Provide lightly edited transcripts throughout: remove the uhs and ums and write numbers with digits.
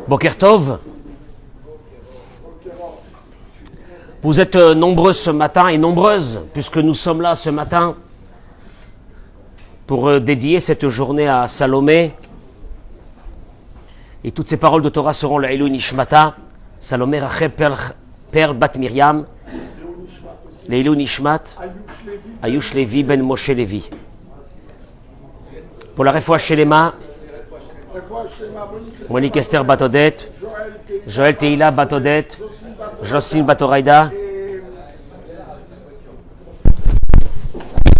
Boker Tov. Vous êtes nombreux ce matin et nombreuses, puisque nous sommes là ce matin pour dédier cette journée à Salomé. Et toutes ces paroles de Torah seront la Elou Nishmata, Salomé Rachel Perl Bat Miriam, Leilou Nishmat, Ayush Levi Ben Moshe Levi. Pour la Refoua Shelema, Monique Esther Batodet, Joël Teila Batodet, Jocelyne Batoraïda,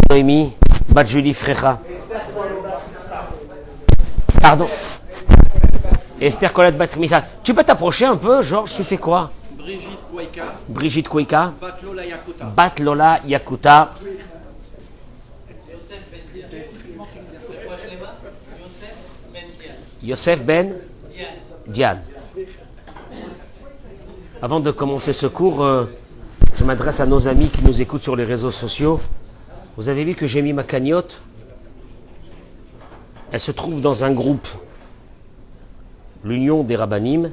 Noémie, Bat Julie Frecha. Pardon. Esther Colette Bat Misa. Tu peux t'approcher un peu, Georges, tu fais quoi? Brigitte Kouika. Bat Lola Yakuta. Yosef Ben Diane. Avant de commencer ce cours, je m'adresse à nos amis qui nous écoutent sur les réseaux sociaux. Vous avez vu que j'ai mis ma cagnotte. Elle se trouve dans un groupe, l'Union des Rabbanim,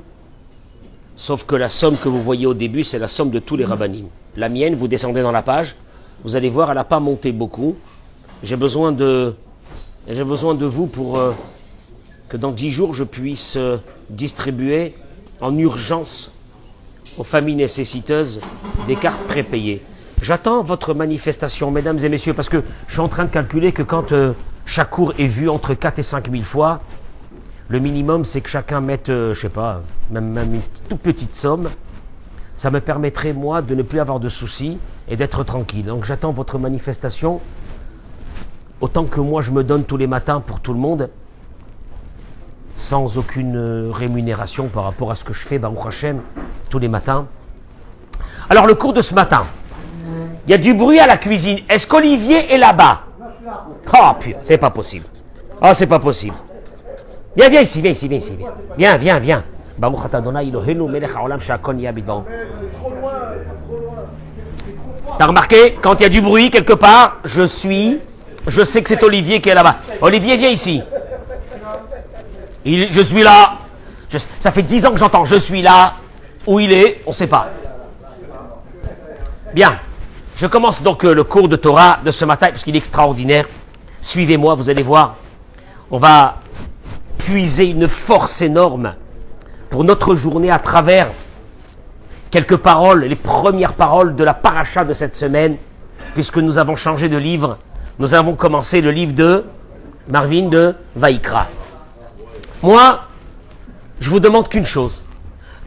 sauf que la somme que vous voyez au début, c'est la somme de tous les Rabbanim. La mienne, vous descendez dans la page, vous allez voir, elle n'a pas monté beaucoup. J'ai besoin de vous pour que dans 10 jours, je puisse distribuer en urgence aux familles nécessiteuses des cartes prépayées. J'attends votre manifestation, mesdames et messieurs, parce que je suis en train de calculer que quand chaque cours est vu entre 4 et 5 000 fois, le minimum, c'est que chacun mette, je sais pas, même une toute petite somme. Ça me permettrait, moi, de ne plus avoir de soucis et d'être tranquille. Donc j'attends votre manifestation, autant que moi je me donne tous les matins pour tout le monde, sans aucune rémunération par rapport à ce que je fais, Baruch Hashem, tous les matins. Alors le cours de ce matin, il y a du bruit à la cuisine. Est-ce qu'Olivier est là-bas? Oh putain, c'est pas possible. Oh, c'est pas possible. Viens ici. Viens. Baruch atah Adonai Eloheinu melech haolam she'akol nהיה bidbaro. T'as remarqué, quand il y a du bruit quelque part, je sais que c'est Olivier qui est là-bas. Olivier, viens ici. Je suis là. Ça fait 10 ans que j'entends. Je suis là. Où il est, on ne sait pas. Bien. Je commence donc le cours de Torah de ce matin, parce qu'il est extraordinaire. Suivez-moi, vous allez voir. On va puiser une force énorme pour notre journée à travers quelques paroles, les premières paroles de la paracha de cette semaine, puisque nous avons changé de livre. Nous avons commencé le livre de Marvin de Vaïkra. Moi, je vous demande qu'une chose.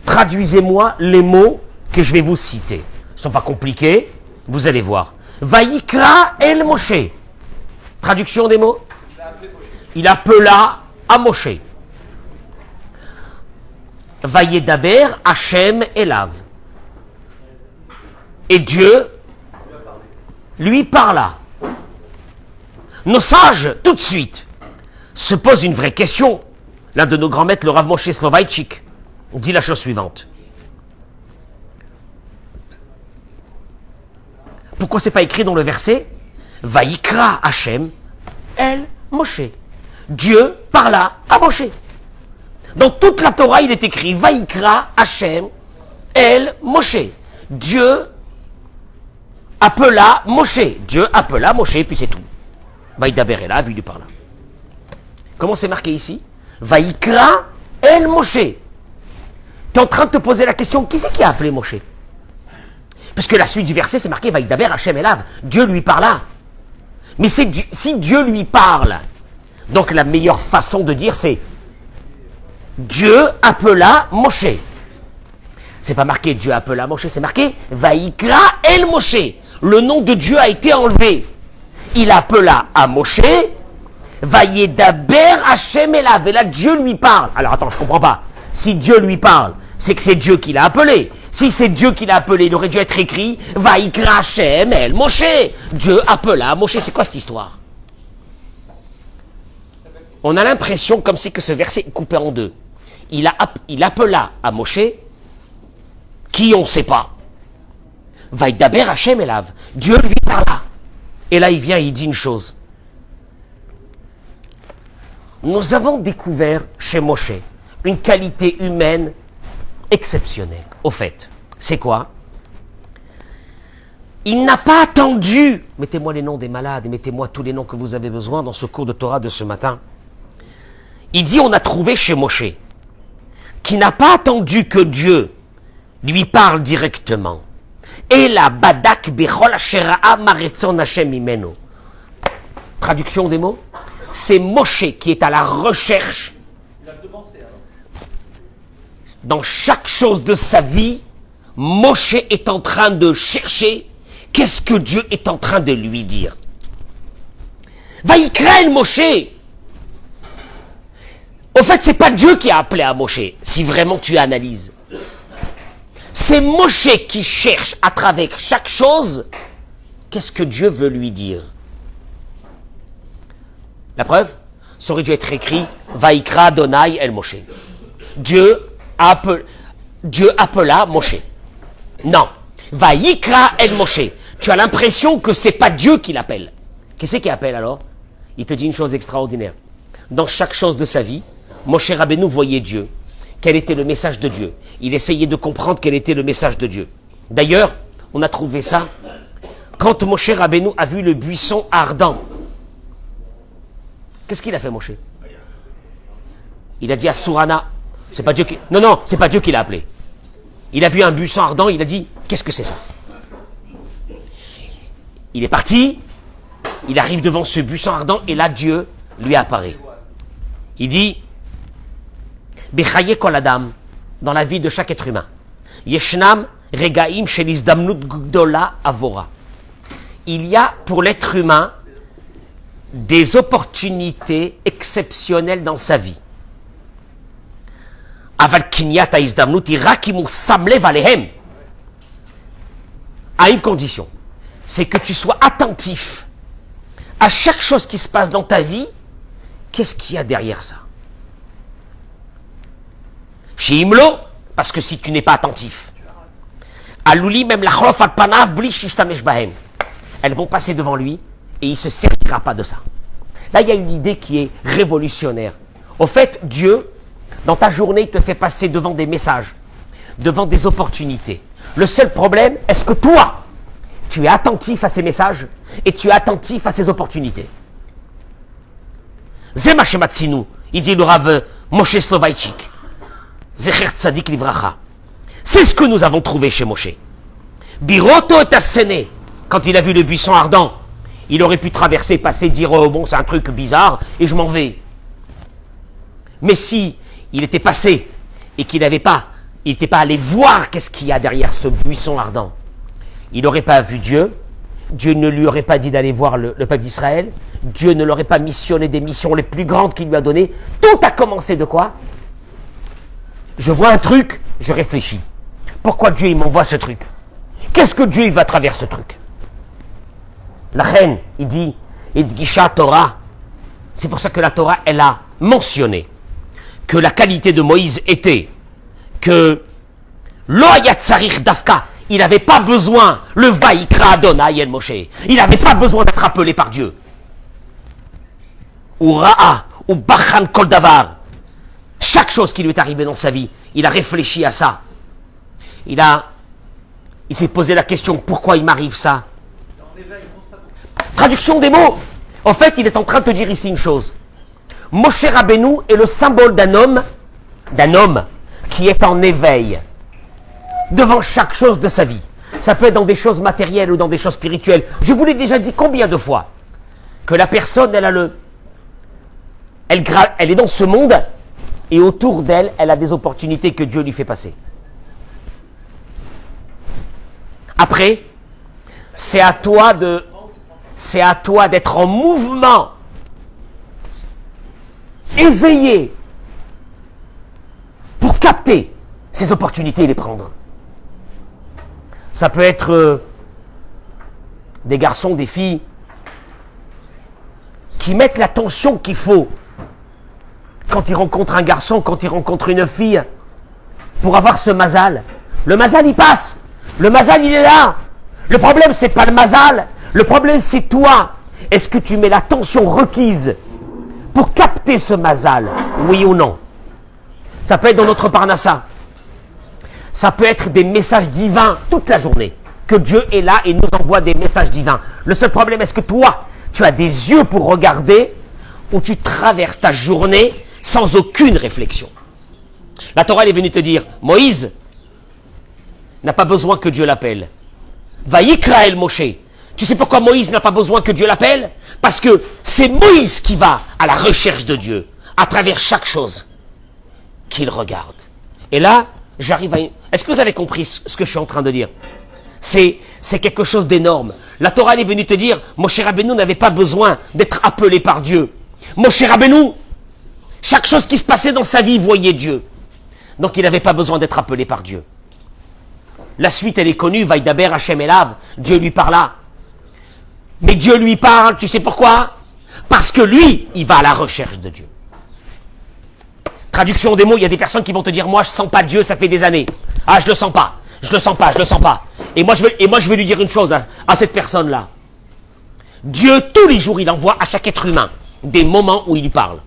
Traduisez-moi les mots que je vais vous citer. Ils ne sont pas compliqués, vous allez voir. Vaïkra el Moshe. Traduction des mots. Il appela à Moshe. Vayedaber Hashem elav. Et Dieu lui parla. Nos sages, tout de suite, se posent une vraie question. L'un de nos grands maîtres, le Rav Moshe Soloveitchik, dit la chose suivante. Pourquoi c'est pas écrit dans le verset Vaïkra Hashem el Moshe. Dieu parla à Moshe. Dans toute la Torah, il est écrit Vaïkra Hashem el Moshe. Dieu appela Moshe. Dieu appela Moshe, puis c'est tout. Vaïdaber elav, il lui parla. Comment c'est marqué ici? Vaïkra el Moshe. Tu es en train de te poser la question, qui c'est qui a appelé Moshe? Parce que la suite du verset, c'est marqué Vaïdaber Hashem elav. Dieu lui parla. Mais si Dieu lui parle, donc la meilleure façon de dire c'est Dieu appela Moshe. C'est pas marqué Dieu appela Moshe, c'est marqué Vaïkra el Moshe. Le nom de Dieu a été enlevé. Il appela à Moshe Vayedaber Hashem elav. Et là, Dieu lui parle. Alors attends, je comprends pas. Si Dieu lui parle, c'est que c'est Dieu qui l'a appelé. Si c'est Dieu qui l'a appelé, il aurait dû être écrit Vaïkra Hashem el Moshe. Dieu appela Moshe. C'est quoi cette histoire? On a l'impression comme si que ce verset est coupé en deux. Il appela à Moshe, qui on ne sait pas. Vaïdaber Hashem elav. Dieu lui parla. Et là, il vient et il dit une chose. Nous avons découvert chez Moshe une qualité humaine exceptionnelle. Au fait, c'est quoi? Il n'a pas attendu, mettez-moi les noms des malades, et mettez-moi tous les noms que vous avez besoin dans ce cours de Torah de ce matin. Il dit, on a trouvé chez Moshe, qui n'a pas attendu que Dieu lui parle directement. Et la badak bechol ashera'a maretzon Hashem imenu. Traduction des mots, c'est Moshe qui est à la recherche dans chaque chose de sa vie. Moshe est en train de chercher qu'est-ce que Dieu est en train de lui dire. Vaïkren Moshe. Au fait, c'est pas Dieu qui a appelé à Moshe, si vraiment tu analyses. C'est Moshe qui cherche à travers chaque chose qu'est-ce que Dieu veut lui dire. La preuve, ça aurait dû être écrit Vaïkra Adonai el Moshe. Dieu appela Moshe. Non. Vaïkra el Moshe. Tu as l'impression que c'est pas Dieu qui l'appelle. Qu'est-ce qu'il appelle alors? Il te dit une chose extraordinaire. Dans chaque chose de sa vie, Moshe Rabbeinu voyait Dieu. Quel était le message de Dieu? Il essayait de comprendre quel était le message de Dieu. D'ailleurs, on a trouvé ça quand Moshe Rabbeinu a vu le buisson ardent. Qu'est-ce qu'il a fait, Moshe? Il a dit à Sourana, c'est pas Dieu qui... Non, c'est pas Dieu qui l'a appelé. Il a vu un buisson ardent, il a dit, qu'est-ce que c'est ça? Il est parti, il arrive devant ce buisson ardent, et là, Dieu lui apparaît. Il dit, Bechaye kol adam, dans la vie de chaque être humain, Yeshnam regaim shel izdamnut gdola avora. Il y a pour l'être humain des opportunités exceptionnelles dans sa vie. Aval kinyat haizdamnut rak im hu sam lev alehem. À une condition, c'est que tu sois attentif à chaque chose qui se passe dans ta vie. Qu'est-ce qu'il y a derrière ça? Chez Imlo, parce que si tu n'es pas attentif, Alouli même la chlof al panav bli shishtamesh bahem. Elles vont passer devant lui et il ne se servira pas de ça. Là, il y a une idée qui est révolutionnaire. Au fait, Dieu, dans ta journée, il te fait passer devant des messages, devant des opportunités. Le seul problème, est-ce que toi, tu es attentif à ces messages et tu es attentif à ces opportunités? Zema shematsinu, il dit le Rav Moshe Slovaïchik. Zecher tzadik livracha. C'est ce que nous avons trouvé chez Moshe. Biroto et Asséné, quand il a vu le buisson ardent, il aurait pu traverser, passer, dire oh, bon, c'est un truc bizarre et je m'en vais. Mais si il était passé et qu'il n'était pas allé voir qu'est-ce qu'il y a derrière ce buisson ardent, il n'aurait pas vu Dieu. Dieu ne lui aurait pas dit d'aller voir le peuple d'Israël. Dieu ne l'aurait pas missionné des missions les plus grandes qu'il lui a données. Tout a commencé de quoi? Je vois un truc, je réfléchis. Pourquoi Dieu il m'envoie ce truc? Qu'est-ce que Dieu il va à travers ce truc? La reine, il dit, Edgisha Torah. C'est pour ça que la Torah, elle a mentionné que la qualité de Moïse était que Lo hayat tsarich dafka. Il n'avait pas besoin, le Vaïkra Adonai el Moshe. Il n'avait pas besoin d'être appelé par Dieu. Ou Ra'a, ou Bachan Kol Davar. Chaque chose qui lui est arrivée dans sa vie, il a réfléchi à ça. Il s'est posé la question, pourquoi il m'arrive ça? Traduction des mots. En fait, il est en train de te dire ici une chose. Moshe Rabbeinu est le symbole d'un homme qui est en éveil devant chaque chose de sa vie. Ça peut être dans des choses matérielles ou dans des choses spirituelles. Je vous l'ai déjà dit combien de fois que la personne, elle est dans ce monde et autour d'elle, elle a des opportunités que Dieu lui fait passer. Après, c'est à toi d'être en mouvement, éveillé, pour capter ces opportunités et les prendre. Ça peut être des garçons, des filles, qui mettent l'attention qu'il faut quand ils rencontrent un garçon, quand ils rencontrent une fille, pour avoir ce mazal. Le mazal, il passe. Le mazal, il est là. Le problème, c'est pas le mazal. Le problème, c'est toi. Est-ce que tu mets l'attention requise pour capter ce mazal? Oui ou non? Ça peut être dans notre parnassa. Ça peut être des messages divins toute la journée. Que Dieu est là et nous envoie des messages divins. Le seul problème, est-ce que toi, tu as des yeux pour regarder ou tu traverses ta journée sans aucune réflexion? La Torah elle est venue te dire, Moïse n'a pas besoin que Dieu l'appelle. Vaïkra el Moshe. Tu sais pourquoi Moïse n'a pas besoin que Dieu l'appelle? Parce que c'est Moïse qui va à la recherche de Dieu, à travers chaque chose qu'il regarde. Et là, j'arrive à... Est-ce que vous avez compris ce que je suis en train de dire? C'est quelque chose d'énorme. La Torah elle est venue te dire, Moshe Rabbeinu n'avait pas besoin d'être appelé par Dieu. Moshe Rabbeinu, chaque chose qui se passait dans sa vie, voyait Dieu. Donc il n'avait pas besoin d'être appelé par Dieu. La suite, elle est connue, Vaïdaber Hachem Elav, Dieu lui parla. Mais Dieu lui parle, tu sais pourquoi? Parce que lui, il va à la recherche de Dieu. Traduction des mots, il y a des personnes qui vont te dire, moi je ne sens pas Dieu, ça fait des années. Ah, je le sens pas, je le sens pas, je le sens pas. Et moi je veux lui dire une chose à cette personne-là. Dieu, tous les jours, il envoie à chaque être humain des moments où il lui parle.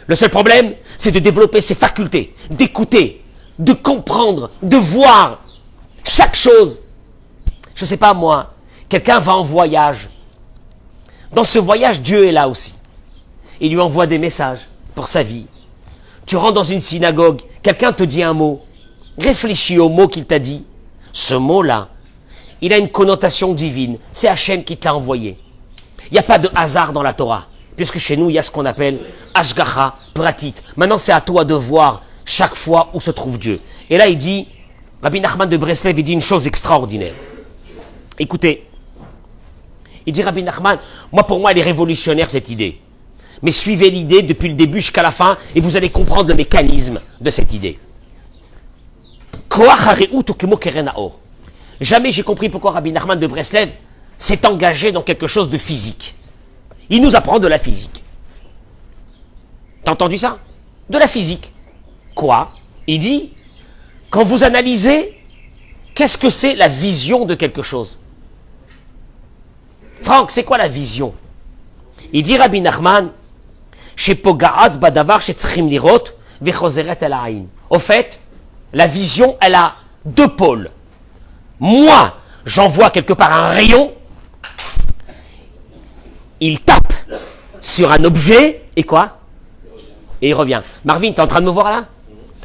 Le seul problème, c'est de développer ses facultés, d'écouter, de comprendre, de voir chaque chose. Je ne sais pas moi, quelqu'un va en voyage. Dans ce voyage, Dieu est là aussi. Il lui envoie des messages pour sa vie. Tu rentres dans une synagogue, quelqu'un te dit un mot. Réfléchis au mot qu'il t'a dit. Ce mot-là, il a une connotation divine. C'est Hachem qui te l'a envoyé. Il n'y a pas de hasard dans la Torah. Puisque chez nous, il y a ce qu'on appelle Ashgacha Pratit. Maintenant, c'est à toi de voir chaque fois où se trouve Dieu. Et là, il dit, Rabbi Nachman de Breslev, il dit une chose extraordinaire. Écoutez, il dit Rabbi Nachman, pour moi, elle est révolutionnaire cette idée. Mais suivez l'idée depuis le début jusqu'à la fin et vous allez comprendre le mécanisme de cette idée. Jamais j'ai compris pourquoi Rabbi Nachman de Breslev s'est engagé dans quelque chose de physique. Il nous apprend de la physique. T'as entendu ça? De la physique. Quoi? Il dit, quand vous analysez, qu'est-ce que c'est la vision de quelque chose? Franck, c'est quoi la vision? Il dit Rabbi Nachman, au fait, la vision, elle a deux pôles. Moi, j'envoie quelque part un rayon, il tape sur un objet, et quoi? Et il revient. Marvin, tu es en train de me voir là?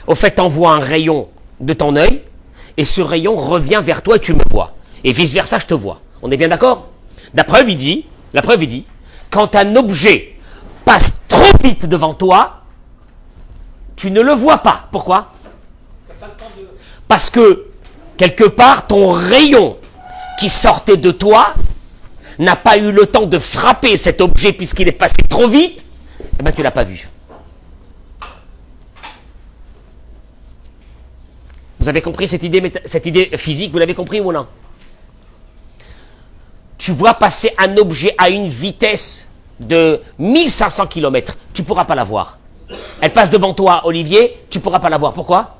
Au fait, tu envoies un rayon de ton œil, et ce rayon revient vers toi et tu me vois. Et vice-versa, je te vois. On est bien d'accord? La preuve, il dit, quand un objet passe trop vite devant toi, tu ne le vois pas. Pourquoi? Parce que, quelque part, ton rayon qui sortait de toi n'a pas eu le temps de frapper cet objet puisqu'il est passé trop vite, eh bien tu ne l'as pas vu. Vous avez compris cette idée physique, vous l'avez compris ou non? Tu vois passer un objet à une vitesse de 1500 km, tu ne pourras pas la voir. Elle passe devant toi, Olivier, tu ne pourras pas la voir. Pourquoi?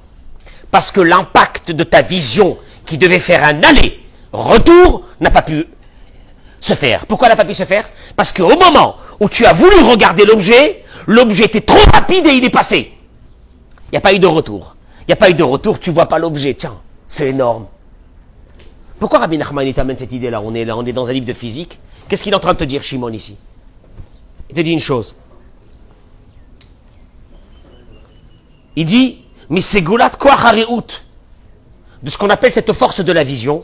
Parce que l'impact de ta vision qui devait faire un aller-retour n'a pas pu se faire. Pourquoi elle n'a pas pu se faire? Parce qu'au moment où tu as voulu regarder l'objet, l'objet était trop rapide et il est passé. Il n'y a pas eu de retour. Il n'y a pas eu de retour, tu ne vois pas l'objet. Tiens, c'est énorme. Pourquoi Rabbi Nachman t'amène cette idée-là? On est dans un livre de physique. Qu'est-ce qu'il est en train de te dire, Shimon, ici? Il te dit une chose. Il dit, mais c'est Goulat Koach de ce qu'on appelle cette force de la vision.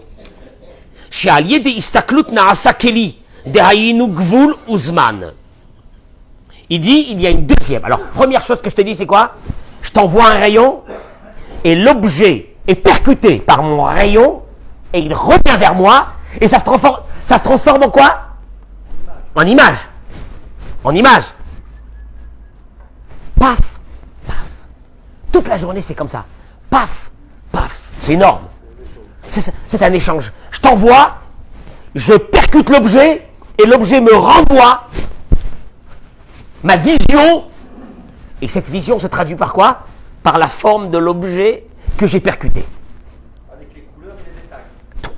Il dit, il y a une deuxième. Alors, première chose que je te dis, c'est quoi? Je t'envoie un rayon et l'objet est percuté par mon rayon et il revient vers moi et ça se transforme en quoi? En image. En image. Paf, paf. Toute la journée, c'est comme ça. Paf, paf. C'est énorme. C'est un échange. Je t'envoie, je percute l'objet et l'objet me renvoie ma vision. Et cette vision se traduit par quoi? Par la forme de l'objet que j'ai percuté. Avec les couleurs et les détails. Tout.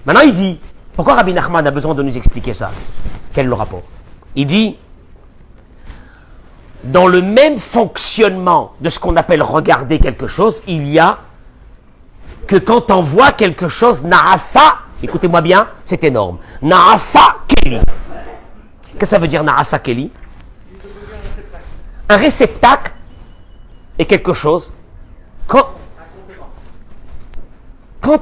Maintenant, il dit, pourquoi Rabbi Nachman a besoin de nous expliquer ça? Quel est le rapport? Il dit, dans le même fonctionnement de ce qu'on appelle regarder quelque chose, il y a que quand on voit quelque chose, Naasa, écoutez-moi bien, c'est énorme. Naasa Keli. Qu'est-ce que ça veut dire Naasa Keli? Un réceptacle est quelque chose. Quand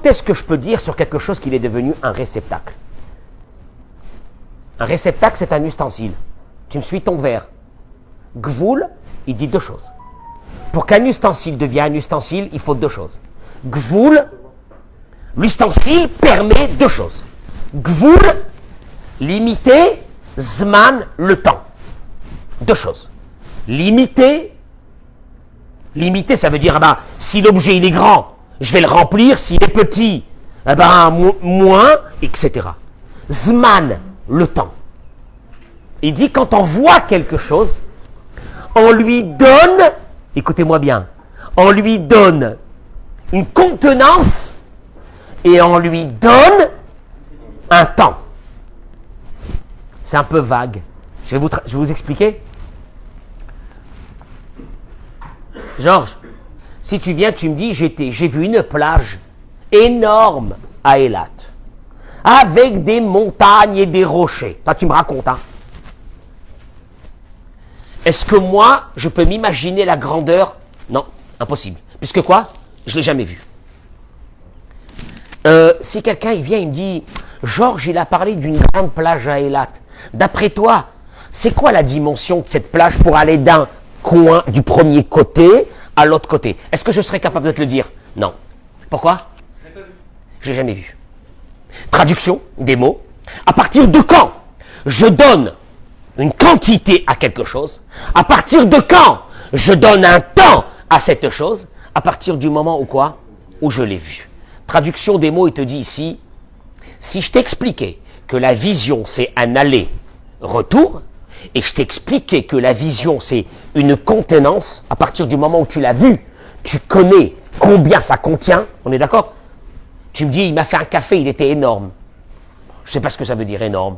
est-ce que je peux dire sur quelque chose qu'il est devenu un réceptacle? Un réceptacle, c'est un ustensile. Tu me suis ton verre. Gvoul, il dit deux choses. Pour qu'un ustensile devienne un ustensile, il faut deux choses. Gvoul, l'ustensile permet deux choses. Gvoul, limiter, Zman, le temps. Deux choses. Limiter, ça veut dire, si l'objet il est grand, je vais le remplir, s'il est petit, moins, etc. Zman, le temps. Il dit, quand on voit quelque chose, on lui donne, écoutez-moi bien, on lui donne une contenance et on lui donne un temps. C'est un peu vague. Je vais vous expliquer. Georges, si tu viens, tu me dis, j'ai vu une plage énorme à Eilat, avec des montagnes et des rochers. Toi, tu me racontes, hein? Est-ce que moi, je peux m'imaginer la grandeur? Non, impossible. Puisque quoi? Je ne l'ai jamais vu. Si quelqu'un il vient, il me dit, Georges, il a parlé d'une grande plage à Eilat. D'après toi, c'est quoi la dimension de cette plage pour aller d'un coin du premier côté à l'autre côté? Est-ce que je serais capable de te le dire? Non. Pourquoi? Je l'ai jamais vu. Traduction des mots. À partir de quand je donne une quantité à quelque chose, à partir de quand je donne un temps à cette chose, à partir du moment où quoi? Où je l'ai vu. Traduction des mots, il te dit ici, si je t'expliquais que la vision c'est un aller-retour, et je t'expliquais que la vision c'est une contenance, à partir du moment où tu l'as vu, tu connais combien ça contient, on est d'accord? Tu me dis, il m'a fait un café, il était énorme. Je ne sais pas ce que ça veut dire énorme.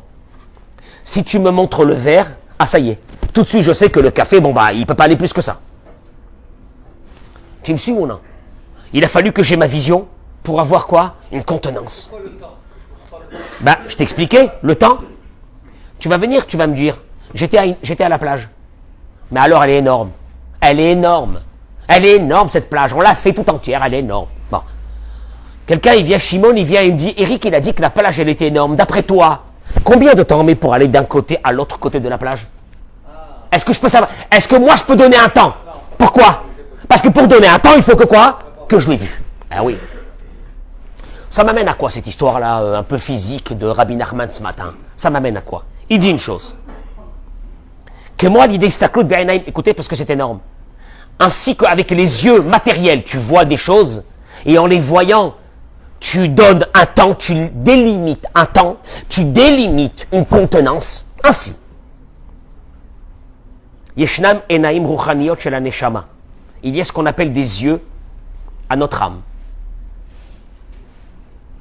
Si tu me montres le verre, ça y est. Tout de suite, je sais que le café, il ne peut pas aller plus que ça. Tu me suis ou non? Il a fallu que j'ai ma vision pour avoir quoi? Une contenance. Je t'expliquais, le temps. Tu vas venir, tu vas me dire, j'étais à la plage. Mais alors, elle est énorme. Elle est énorme. Elle est énorme, cette plage. On l'a fait tout entière, elle est énorme. Bon. Quelqu'un, il vient, Shimon, il vient, il me dit, Eric, il a dit que la plage, elle était énorme. D'après toi, combien de temps on met pour aller d'un côté à l'autre côté de la plage? Est-ce que je peux savoir? Est-ce que moi je peux donner un temps? Pourquoi? Parce que pour donner un temps, il faut que quoi? Que je l'ai vu. Ah oui. Ça m'amène à quoi cette histoire-là, un peu physique de Rabbi Nachman ce matin? Ça m'amène à quoi? Il dit une chose. Que moi, l'idée Staklut Be'einaim, écoutez, parce que c'est énorme. Ainsi qu'avec les yeux matériels, tu vois des choses, et en les voyant, tu donnes un temps, tu délimites un temps, tu délimites une contenance. Ainsi. Yeshnam enaim ruchaniyot shel haneshama. Il y a ce qu'on appelle des yeux à notre âme.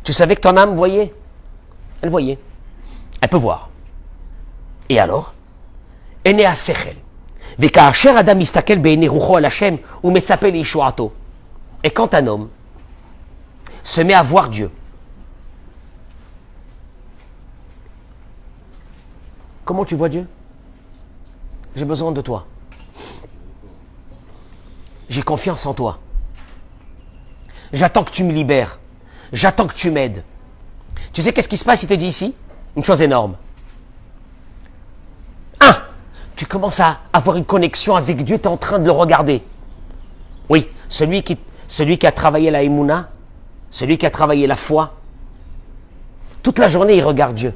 Tu savais que ton âme voyait? Elle voyait. Elle peut voir. Et alors? Ene ha-sechel. Veka'asher adam mistakel be'ene rucho al Hashem ou metzape le'yishuato. Et quand un homme se met à voir Dieu, comment tu vois Dieu? J'ai besoin de toi. J'ai confiance en toi. J'attends que tu me libères. J'attends que tu m'aides. Tu sais qu'est-ce qui se passe? Il te dit ici une chose énorme. Tu commences à avoir une connexion avec Dieu, tu es en train de le regarder. Oui, celui qui a travaillé la émouna, celui qui a travaillé la foi, toute la journée, il regarde Dieu.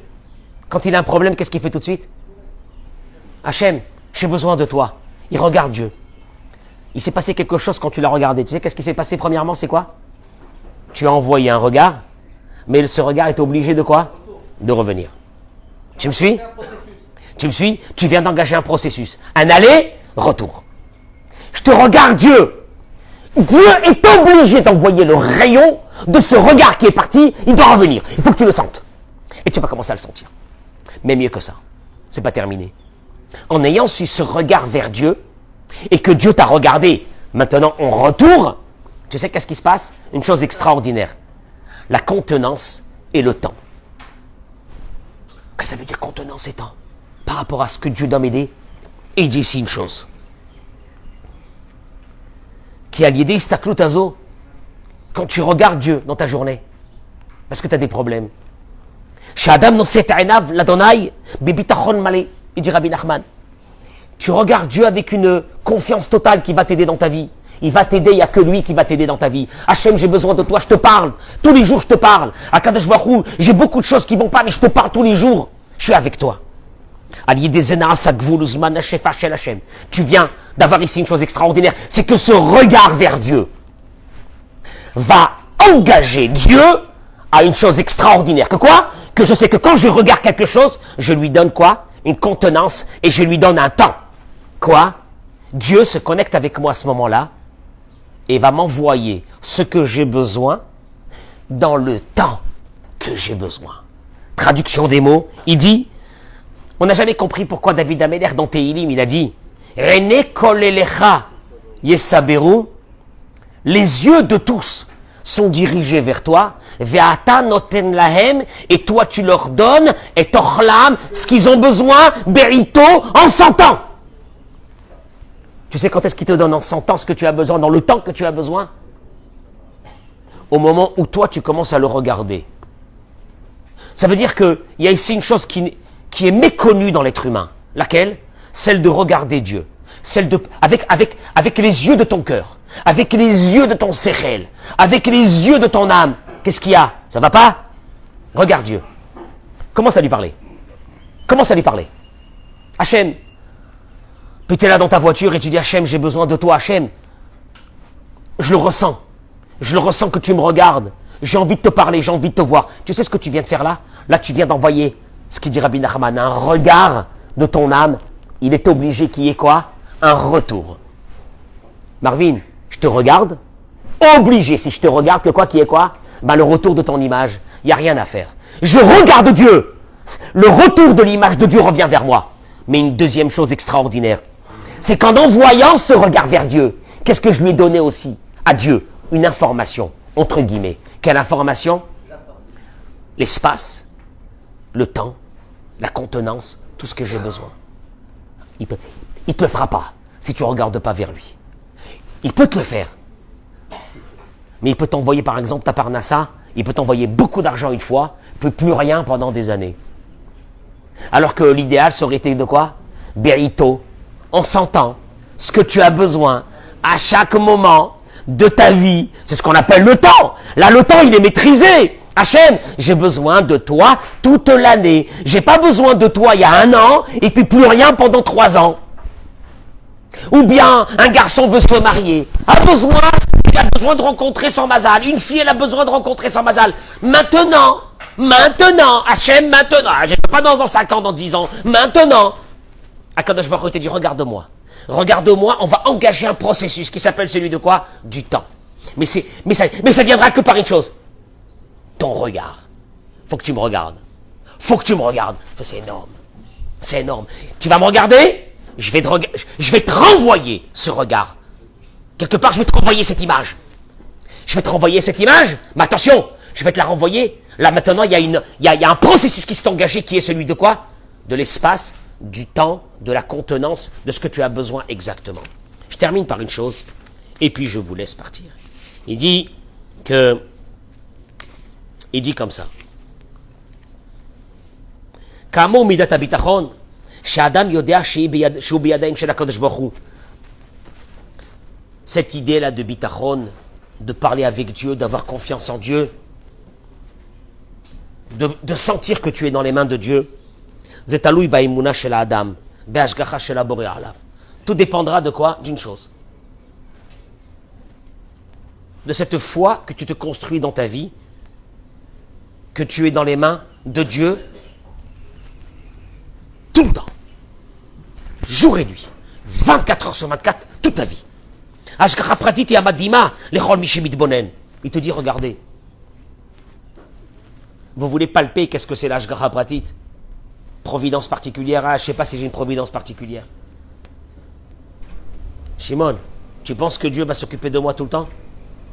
Quand il a un problème, qu'est-ce qu'il fait tout de suite? Hachem, j'ai besoin de toi. Il regarde Dieu. Il s'est passé quelque chose quand tu l'as regardé. Tu sais qu'est-ce qui s'est passé premièrement? C'est quoi? Tu as envoyé un regard, mais ce regard est obligé de quoi? De revenir. Tu me suis? Tu me suis? Tu viens d'engager un processus. Un aller-retour. Je te regarde Dieu. Dieu est obligé d'envoyer le rayon de ce regard qui est parti. Il doit revenir. Il faut que tu le sentes. Et tu vas commencer à le sentir. Mais mieux que ça. C'est pas terminé. En ayant su ce regard vers Dieu, et que Dieu t'a regardé, maintenant on retourne, tu sais qu'est-ce qui se passe? Une chose extraordinaire. La contenance et le temps. Qu'est-ce que ça veut dire contenance et temps? Par rapport à ce que Dieu doit m'aider, et il dit ici une chose. Qui a l'idée istakloutazo, quand tu regardes Dieu dans ta journée, parce que tu as des problèmes. Chez Adam Noset Enav, l'Adonai, Bibitachon Malé, il dit Rabbi Nachman. Tu regardes Dieu avec une confiance totale qui va t'aider dans ta vie. Il va t'aider, il n'y a que lui qui va t'aider dans ta vie. Hachem, j'ai besoin de toi, je te parle. Tous les jours, je te parle. Akadosh Baruch Hu, j'ai beaucoup de choses qui ne vont pas, mais je te parle tous les jours. Je suis avec toi. Tu viens d'avoir ici une chose extraordinaire, c'est que ce regard vers Dieu va engager Dieu à une chose extraordinaire. Que quoi? Que je sais que quand je regarde quelque chose, je lui donne quoi? Une contenance et je lui donne un temps. Quoi? Dieu se connecte avec moi à ce moment-là et va m'envoyer ce que j'ai besoin dans le temps que j'ai besoin. Traduction des mots, il dit, on n'a jamais compris pourquoi David Améler dans Tehilim, il a dit, Rene kolelecha yesaberu, les yeux de tous sont dirigés vers toi, ve'ata noten lahem, et toi tu leur donnes, et tochlam, ce qu'ils ont besoin, berito, en 100 ans. Tu sais quand est-ce qu'il te donne en 100 ans ce que tu as besoin, dans le temps que tu as besoin? Au moment où toi tu commences à le regarder. Ça veut dire qu'il y a ici une chose qui est méconnue dans l'être humain. Laquelle? Celle de regarder Dieu. Celle de, avec les yeux de ton cœur. Avec les yeux de ton séchel. Avec les yeux de ton âme. Qu'est-ce qu'il y a? Ça va pas? Regarde Dieu. Commence à lui parler. Commence à lui parler. Hachem. Puis tu es là dans ta voiture et tu dis Hachem, j'ai besoin de toi, Hachem. Je le ressens. Je le ressens que tu me regardes. J'ai envie de te parler, j'ai envie de te voir. Tu sais ce que tu viens de faire là? Là, tu viens d'envoyer ce qu'il dit Rabbi Nachman, un regard de ton âme. Il est obligé qu'il y ait quoi? Un retour. Marvin, je te regarde. Obligé, si je te regarde, que quoi qu'il y ait quoi? Ben, le retour de ton image. Il n'y a rien à faire. Je regarde Dieu. Le retour de l'image de Dieu revient vers moi. Mais une deuxième chose extraordinaire, c'est qu'en envoyant ce regard vers Dieu, qu'est-ce que je lui ai donné aussi à Dieu? Une information, entre guillemets. Quelle information? L'espace, le temps, la contenance, tout ce que j'ai besoin. Il ne te le fera pas si tu ne regardes pas vers lui. Il peut te le faire. Mais il peut t'envoyer par exemple ta parnassa, il peut t'envoyer beaucoup d'argent une fois, il ne peut plus rien pendant des années. Alors que l'idéal serait été de quoi? Berito, en 100 ans, ce que tu as besoin à chaque moment de ta vie. C'est ce qu'on appelle le temps. Là, le temps, il est maîtrisé. Hachem, j'ai besoin de toi toute l'année. J'ai pas besoin de toi il y a 1 an et puis plus rien pendant 3 ans. Ou bien un garçon veut se marier, il a besoin de rencontrer son mazal. Une fille, elle a besoin de rencontrer son mazal. Maintenant, Hachem, maintenant. Je ne pas dans 5 ans, dans 10 ans. Maintenant. Akadosh Baruch Hu te dit, regarde-moi. Regarde-moi, on va engager un processus qui s'appelle celui de quoi? Du temps. Mais ça viendra que par une chose. Ton regard. Faut que tu me regardes. Faut que tu me regardes. C'est énorme. C'est énorme. Tu vas me regarder? Je vais te renvoyer ce regard. Quelque part, je vais te renvoyer cette image. Je vais te renvoyer cette image, mais attention, je vais te la renvoyer. Là, maintenant, il y a un processus qui s'est engagé qui est celui de quoi? De l'espace, du temps, de la contenance, de ce que tu as besoin exactement. Je termine par une chose, et puis je vous laisse partir. Il dit comme ça. Kamo midat habitachon, she'adam yodea she'hu biyadayim shel HaKadosh Baruch Hu. Cette idée-là de bitachon, de parler avec Dieu, d'avoir confiance en Dieu, de sentir que tu es dans les mains de Dieu, Zetalouy ba'imuna shel Adam, be'ashgacha shel Boré alav. Tout dépendra de quoi? D'une chose. De cette foi que tu te construis dans ta vie, que tu es dans les mains de Dieu tout le temps, jour et nuit, 24 heures sur 24, toute ta vie. Ashgacha pratit et amadima, lechol mishimit bonen. Il te dit, regardez. Vous voulez palper qu'est-ce que c'est l'ashgacha pratit? Providence particulière. Ah, je ne sais pas si j'ai une providence particulière. Shimon, tu penses que Dieu va s'occuper de moi tout le temps?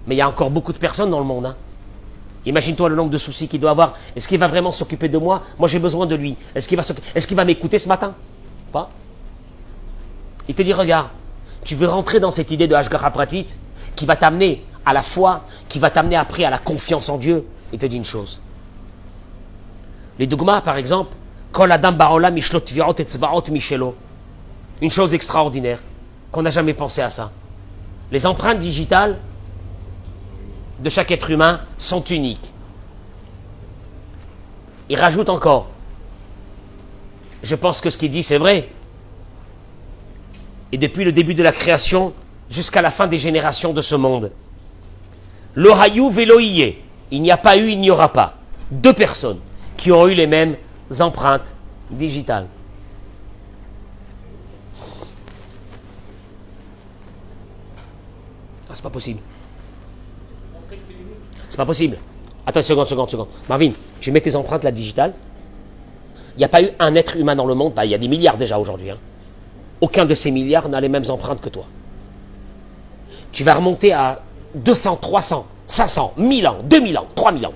Mais il y a encore beaucoup de personnes dans le monde. Hein. Imagine-toi le nombre de soucis qu'il doit avoir. Est-ce qu'il va vraiment s'occuper de moi? Moi, j'ai besoin de lui. Est-ce qu'il va m'écouter ce matin? Pas. Il te dit, regarde, tu veux rentrer dans cette idée de Hashgacha Pratit qui va t'amener à la foi, qui va t'amener après à la confiance en Dieu. Il te dit une chose. Les dogmas, par exemple, Kol Adam Barola Mishlot Tvirot Etzbaot Michelo. Une chose extraordinaire, qu'on n'a jamais pensé à ça. Les empreintes digitales de chaque être humain sont uniques. Il rajoute encore. Je pense que ce qu'il dit, c'est vrai. Et depuis le début de la création jusqu'à la fin des générations de ce monde. L'Ohayou Veloïye. Il n'y a pas eu, il n'y aura pas. Deux personnes qui ont eu les mêmes empreintes digitales. Ah, c'est pas possible. C'est pas possible. Attends une seconde. Marvin, tu mets tes empreintes là digitales. Il n'y a pas eu un être humain dans le monde. Bah, il y a des milliards déjà aujourd'hui. Hein. Aucun de ces milliards n'a les mêmes empreintes que toi. Tu vas remonter à 200, 300, 500, 1000 ans, 2000 ans, 3000 ans.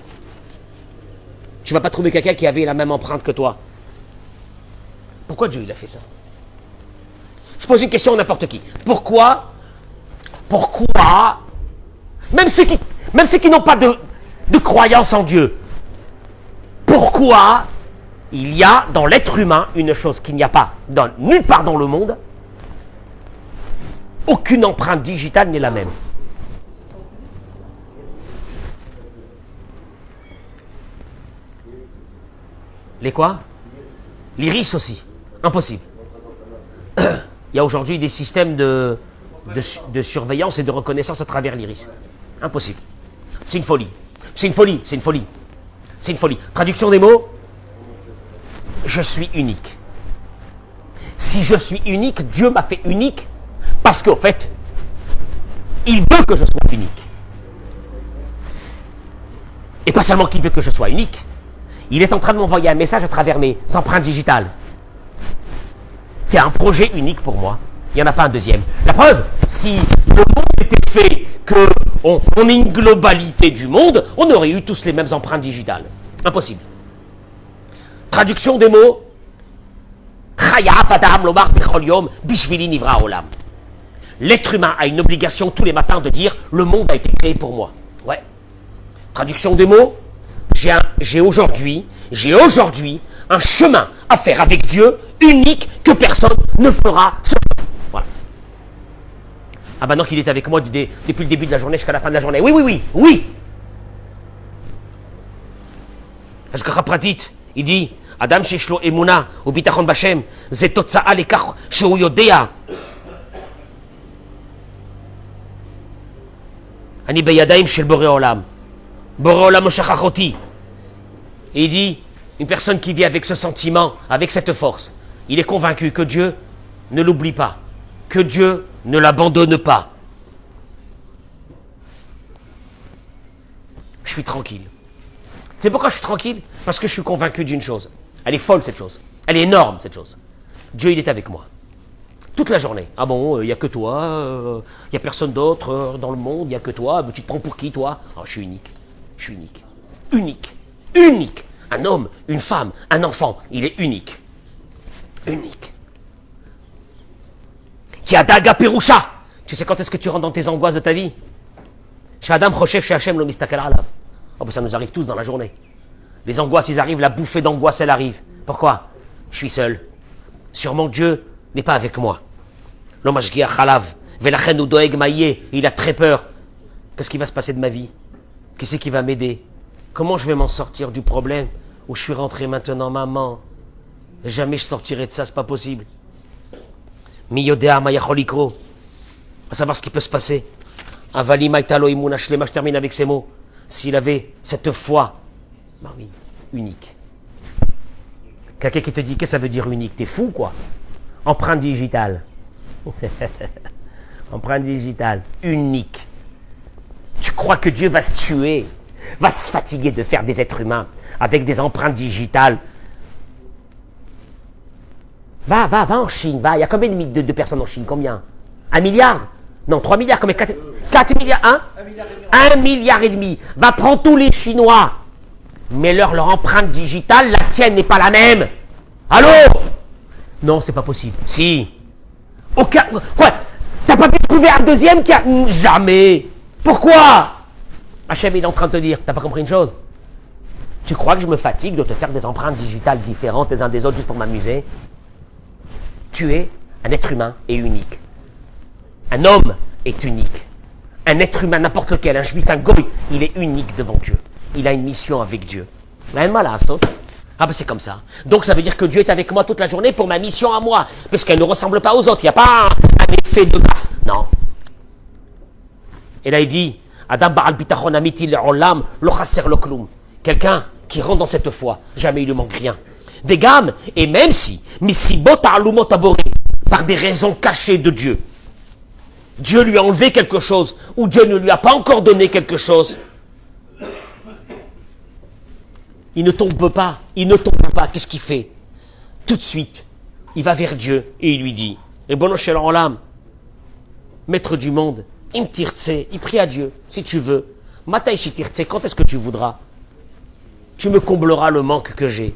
Tu ne vas pas trouver quelqu'un qui avait la même empreinte que toi. Pourquoi Dieu il a fait ça? Je pose une question à n'importe qui. Pourquoi, même ceux qui n'ont pas de croyance en Dieu, pourquoi il y a dans l'être humain une chose qu'il n'y a pas nulle part dans le monde? Aucune empreinte digitale n'est la même. Les quoi? L'iris aussi. Impossible. Il y a aujourd'hui des systèmes de surveillance et de reconnaissance à travers l'iris. Impossible. C'est une folie. C'est une folie. Traduction des mots. Je suis unique. Si je suis unique, Dieu m'a fait unique parce qu'en fait, il veut que je sois unique. Et pas seulement qu'il veut que je sois unique, il est en train de m'envoyer un message à travers mes empreintes digitales. C'est un projet unique pour moi. Il n'y en a pas un deuxième. La preuve, si le monde était fait qu'on ait une globalité du monde, on aurait eu tous les mêmes empreintes digitales. Impossible. Traduction des mots. L'être humain a une obligation tous les matins de dire « Le monde a été créé pour moi ». Ouais. Traduction des mots. J'ai aujourd'hui un chemin à faire avec Dieu unique que personne ne fera. Voilà. Ah ben non, qu'il est avec moi depuis le début de la journée jusqu'à la fin de la journée. Oui. Hashgacha Pratit, il dit Adam sheshlo emuna ou bitachon bashem, ze totza'a lekach shehu yodea. Ani beyadaim shel borei olam. Borei olam lo shachach oti. Et il dit, une personne qui vit avec ce sentiment, avec cette force, il est convaincu que Dieu ne l'oublie pas, que Dieu ne l'abandonne pas. Je suis tranquille. C'est pourquoi je suis tranquille? Parce que je suis convaincu d'une chose. Elle est folle cette chose. Elle est énorme cette chose. Dieu il est avec moi. Toute la journée. Ah bon, il n'y a que toi, il n'y a personne d'autre dans le monde, il n'y a que toi. Tu te prends pour qui toi? Oh, je suis unique. Unique. Un homme, une femme, un enfant, il est unique. Qui a daga perusha. Tu sais quand est-ce que tu rentres dans tes angoisses de ta vie? Chez Adam Rochef, chez Hachem, lo mistakal alav. Oh, ben ça nous arrive tous dans la journée. Les angoisses, ils arrivent, la bouffée d'angoisse, elle arrive. Pourquoi? Je suis seul. Sûrement Dieu n'est pas avec moi. L'homme ashgiach alav, velachen ou doeg maïe, il a très peur. Qu'est-ce qui va se passer de ma vie? Qui c'est qui va m'aider? Comment je vais m'en sortir du problème où je suis rentré maintenant, maman? Jamais je sortirai de ça, c'est pas possible. Miyodea mayacholikro. À savoir ce qui peut se passer. Avali maitalo imuna shlema, je termine avec ces mots. S'il avait cette foi, Marvin, unique. Quelqu'un qui te dit que ça veut dire unique, t'es fou quoi? Empreinte digitale. Empreinte digitale, unique. Tu crois que Dieu va se tuer, va se fatiguer de faire des êtres humains avec des empreintes digitales? Va en Chine, va. Il y a combien de personnes en Chine? Combien? 1 milliard? Non, 3 milliards, combien? 4 milliards, hein? 1 milliard et demi. Va prendre tous les Chinois. Mais leur empreinte digitale, la tienne n'est pas la même. Allô? Non, c'est pas possible. Si. Aucun. Quoi? T'as pas pu trouver un deuxième qui a. Jamais. Pourquoi? Hachem, il est en train de te dire, t'as pas compris une chose? Tu crois que je me fatigue de te faire des empreintes digitales différentes les uns des autres juste pour m'amuser? Tu es un être humain et unique. Un homme est unique. Un être humain, n'importe lequel, un juif, un goy, il est unique devant Dieu. Il a une mission avec Dieu. La malasse, hein? Ah ben c'est comme ça. Donc ça veut dire que Dieu est avec moi toute la journée pour ma mission à moi. Parce qu'elle ne ressemble pas aux autres. Il n'y a pas un effet de masse. Non. Et là il dit, Adam Baal Bitachon Amiti Le'olam Lo Chasser Lo Klum. Quelqu'un qui rentre dans cette foi, jamais il ne manque rien. Des gammes, et même si, Misibot Ta'alumot Taboré, par des raisons cachées de Dieu, Dieu lui a enlevé quelque chose, ou Dieu ne lui a pas encore donné quelque chose, il ne tombe pas, qu'est-ce qu'il fait? Tout de suite, il va vers Dieu et il lui dit, Ribono shel olam, maître du monde, im tirtse, il prie à Dieu, si tu veux, matai shitirtse, quand est-ce que tu voudras? Tu me combleras le manque que j'ai.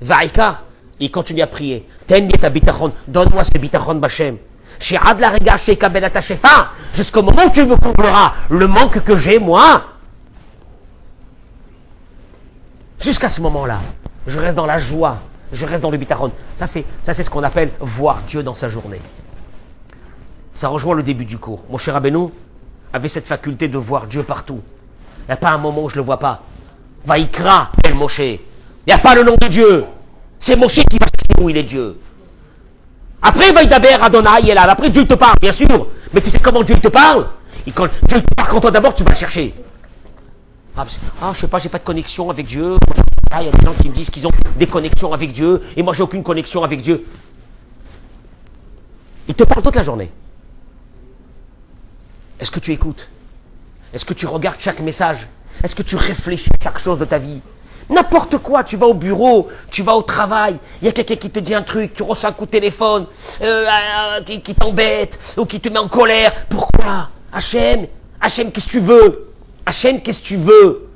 Vaïka, il continue à prier, ten ta bitachon, donne-moi ce bitachon bachem. Shi'ad la rega sheikabel ta shefa, jusqu'au moment où tu me combleras le manque que j'ai, moi. Jusqu'à ce moment-là, je reste dans la joie, je reste dans le bitachon. Ça, c'est ce qu'on appelle voir Dieu dans sa journée. Ça rejoint le début du cours. Mon cher Rabbeinu avait cette faculté de voir Dieu partout. Il n'y a pas un moment où je ne le vois pas. Vaïkra, El Moshe. Il n'y a pas le nom de Dieu. C'est Moshe qui va chercher où il est Dieu. Après, Vaïdaber, Adonai est là. Après, Dieu te parle, bien sûr. Mais tu sais comment Dieu te parle? Quand Dieu te parle, quand toi d'abord, tu vas le chercher. Je sais pas, j'ai pas de connexion avec Dieu. Il y a des gens qui me disent qu'ils ont des connexions avec Dieu, et moi j'ai aucune connexion avec Dieu. Il te parle toute la journée. Est-ce que tu écoutes? Est-ce que tu regardes chaque message? Est-ce que tu réfléchis à chaque chose de ta vie? N'importe quoi, tu vas au bureau, tu vas au travail, il y a quelqu'un qui te dit un truc, tu reçois un coup de téléphone, qui t'embête, ou qui te met en colère. Pourquoi? Hachem, qu'est-ce que tu veux? Hachem, qu'est-ce que tu veux?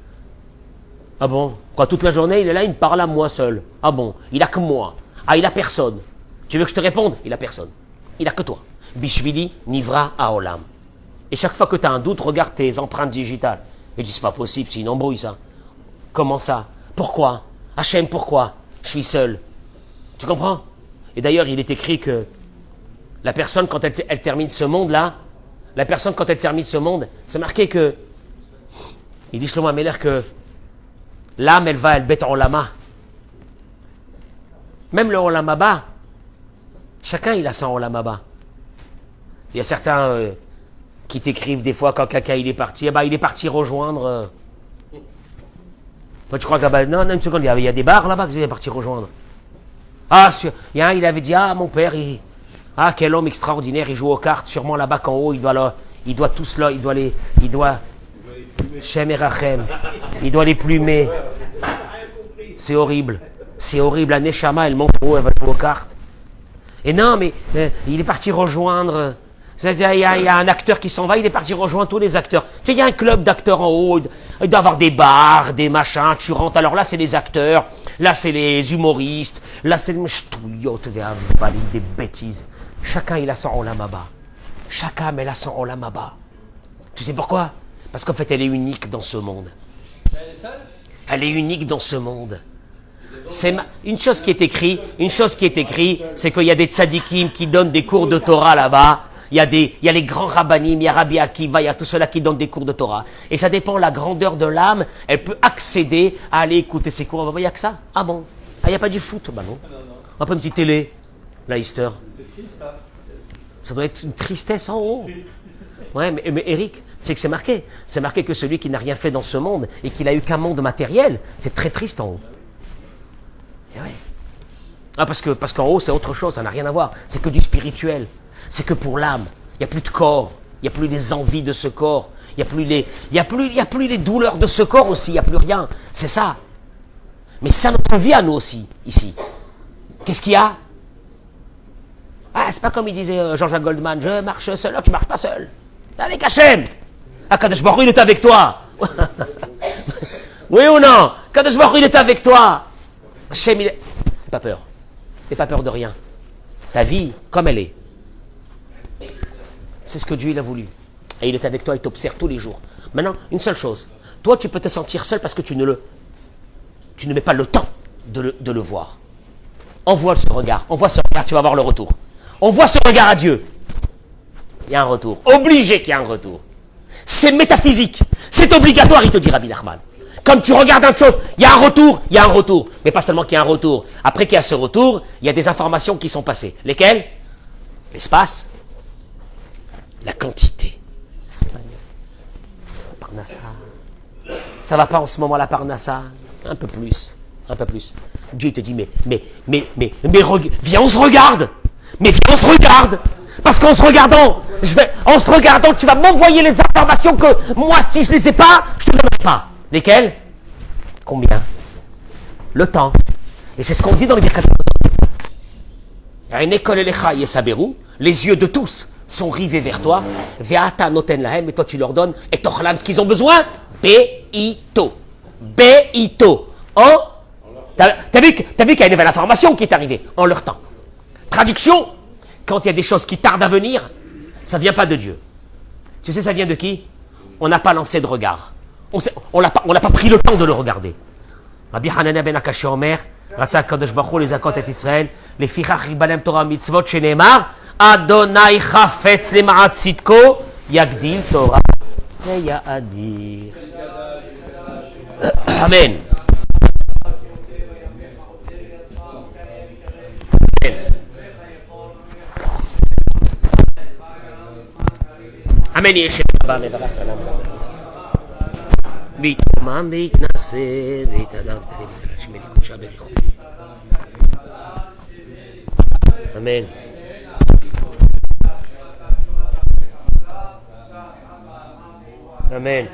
Ah bon? Quoi, toute la journée, il est là, il me parle à moi seul. Ah bon? Il a que moi. Ah, il a personne. Tu veux que je te réponde? Il a personne. Il a que toi. Bishvili Nivra Haolam. Et chaque fois que tu as un doute, regarde tes empreintes digitales. Et dis, c'est pas possible, c'est une embrouille ça. Comment ça? Pourquoi? Hachem, pourquoi? Je suis seul. Tu comprends? Et d'ailleurs, il est écrit que la personne, quand elle termine ce monde-là, c'est marqué que il dit Shlomo Ameler que l'âme, elle bête en lama. Même le olama bas, chacun il a son olama bas. Il y a certains qui t'écrivent des fois quand quelqu'un il est parti, il est parti rejoindre. Toi tu crois que non, une seconde, il y a des bars là-bas qu'il est parti rejoindre. Il y a un, il avait dit mon père, quel homme extraordinaire, il joue aux cartes, sûrement là-bas qu'en haut, il doit tous là, il doit Shem et Rachem. Il doit les plumer. C'est horrible. C'est horrible. La Neshama, elle monte haut, elle va jouer aux cartes. Et non, mais il est parti rejoindre. Il y a un acteur qui s'en va, il est parti rejoindre tous les acteurs. Tu sais, il y a un club d'acteurs en haut. Il doit y avoir des bars, des machins. Tu rentres. Alors là, c'est les acteurs. Là, c'est les humoristes. Là, c'est les ch'touillottes, des bêtises. Chacun, il a son olamaba. Chacun, elle a son olamaba. Tu sais pourquoi? Parce qu'en fait, elle est unique dans ce monde. Elle est unique dans ce monde. C'est une chose qui est écrite, c'est qu'il y a des tzadikim qui donnent des cours de Torah là-bas. Il y a les grands rabbanim, il y a Rabbi Akiva, il y a tout cela qui donnent des cours de Torah. Et ça dépend de la grandeur de l'âme. Elle peut accéder à aller écouter ces cours. Il n'y a que ça. Ah bon? Il n'y a pas du foot? Bah non. Un peu une petite télé. La Easter. Ça doit être une tristesse en haut. Ouais, mais Eric, tu sais que c'est marqué. C'est marqué que celui qui n'a rien fait dans ce monde et qu'il a eu qu'un monde matériel, c'est très triste en haut. Et ouais. Parce qu'en haut, c'est autre chose, ça n'a rien à voir. C'est que du spirituel. C'est que pour l'âme, il n'y a plus de corps. Il n'y a plus les envies de ce corps. Il n'y a plus les douleurs de ce corps aussi. Il n'y a plus rien. C'est ça. Mais c'est ça notre vie à nous aussi, ici. Qu'est-ce qu'il y a? Ah, c'est pas comme il disait Jean-Jacques Goldman, je marche seul. Non, tu marches pas seul. T'es avec Hachem. Ah, Kadosh Baruch Hu, il est avec toi. Oui ou non? Kadosh Baruch Hu, il est avec toi. Hachem, il est... N'aie pas peur. N'aie pas peur de rien. Ta vie, comme elle est. C'est ce que Dieu, il a voulu. Et il est avec toi, il t'observe tous les jours. Maintenant, une seule chose. Toi, tu peux te sentir seul parce que tu ne mets pas le temps de le voir. Envoie ce regard, tu vas avoir le retour. Envoie ce regard à Dieu. Il y a un retour. Obligé qu'il y ait un retour. C'est métaphysique. C'est obligatoire, il te dit Rabbi Nachman. Comme tu regardes une chose, il y a un retour. Mais pas seulement qu'il y a un retour. Après qu'il y a ce retour, il y a des informations qui sont passées. Lesquelles? L'espace, la quantité. Parnassa. Ça va pas en ce moment la Parnassa? Un peu plus. Dieu te dit, mais, viens, on se regarde. Mais viens, on se regarde. Parce qu'en se regardant, tu vas m'envoyer les informations que moi, si je ne les ai pas, je ne te donnerai pas. Lesquelles? Combien? Le temps. Et c'est ce qu'on dit dans le Birkat Hamazon. Les yeux de tous sont rivés vers toi. Ve'ata noten lahem, et toi tu leur donnes. Et tochlan, ce qu'ils ont besoin. Be'ito. T'as vu qu'il y a une nouvelle information qui est arrivée en leur temps. Traduction, quand il y a des choses qui tardent à venir, ça ne vient pas de Dieu. Tu sais, ça vient de qui? On n'a pas lancé de regard. On n'a pas pris le temps de le regarder. Rabbi Hanania ben Akashi Omer, Ratzak Kadosh Baruch Hu les Zakot et Israël, les Fichach Ribalem Torah Mitzvot Shenemar, Adonai Chafetz Lema'at Tzidko, Yagdil Torah Ve'Yadir. Amen. Amen. Yeshem Rabba Mevarach Kalam. Bitman Bitnase Bitadam Shmeli Kusha Belichon. Amen. Amen.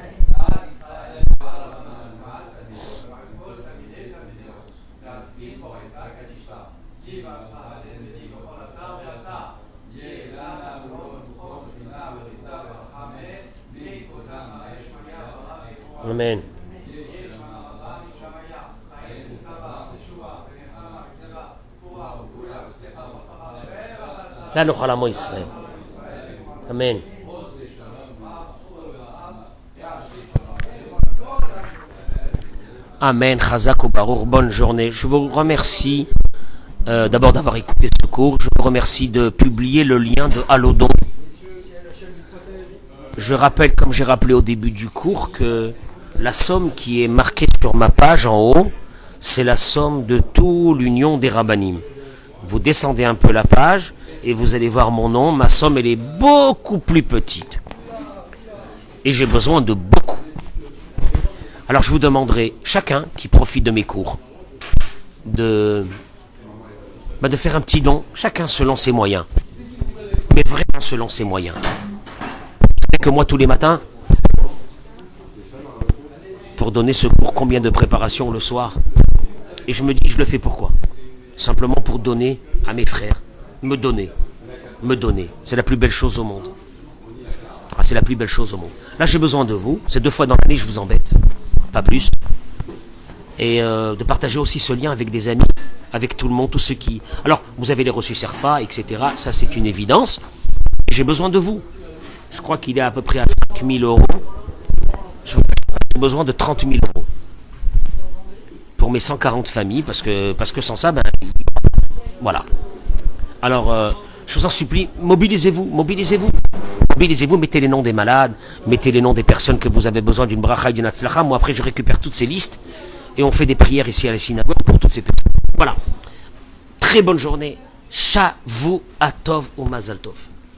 Amen. Là, nous allons Israël. Amen. Amen. Chazak ou Baruch. Bonne journée. Je vous remercie d'abord d'avoir écouté ce cours. Je vous remercie de publier le lien de Allodon. Je rappelle, comme j'ai rappelé au début du cours, que la somme qui est marquée sur ma page en haut, c'est la somme de toute l'union des rabbanim. Vous descendez un peu la page et vous allez voir mon nom. Ma somme, elle est beaucoup plus petite. Et j'ai besoin de beaucoup. Alors je vous demanderai, chacun qui profite de mes cours, de faire un petit don, chacun selon ses moyens. Mais vraiment selon ses moyens. Vous savez que moi, tous les matins, pour donner ce cours, combien de préparation le soir? Et je me dis, je le fais pourquoi? Simplement pour donner à mes frères. Me donner. C'est la plus belle chose au monde. Ah, c'est la plus belle chose au monde. Là, j'ai besoin de vous. C'est 2 fois dans l'année, je vous embête. Pas plus. Et de partager aussi ce lien avec des amis, avec tout le monde, tous ceux qui... Alors, vous avez les reçus Serfa, etc. Ça, c'est une évidence. J'ai besoin de vous. Je crois qu'il est à peu près à 5 000 euros. J'ai besoin de 30 000 euros. Pour mes 140 familles, parce que sans ça, voilà. Alors, je vous en supplie, mobilisez-vous, mettez les noms des malades, mettez les noms des personnes que vous avez besoin d'une bracha et d'une hatzlacha. Moi, après, je récupère toutes ces listes et on fait des prières ici à la synagogue pour toutes ces personnes. Voilà. Très bonne journée. Shavuot Tov ou Mazal Tov.